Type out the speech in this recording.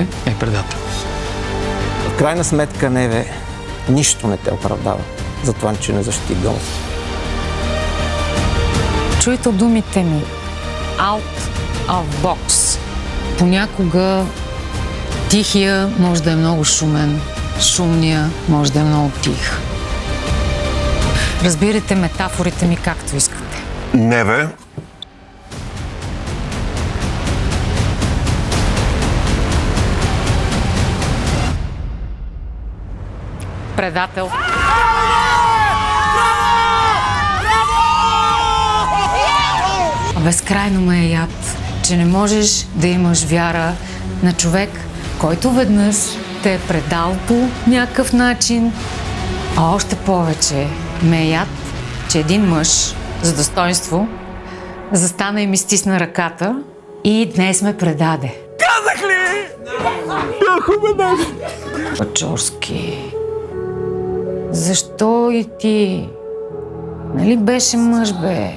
Неве е предател. В крайна сметка, Неве, нищо не те оправдава за това, че не защити Гълъб. Чуйте думите ми. Out of box. Понякога тихия може да е много шумен, шумния може да е много тих. Разбирайте метафорите ми както искате. Неве. Предател. Безкрайно ме е яд, че не можеш да имаш вяра на човек, който веднъж те е предал по някакъв начин. А още повече ме е яд, че един мъж за достоинство застана и ми стисна ръката и днес ме предаде. Казах ли? Бях убеден. Бачорски, защо и ти? Нали беше мъж, бе?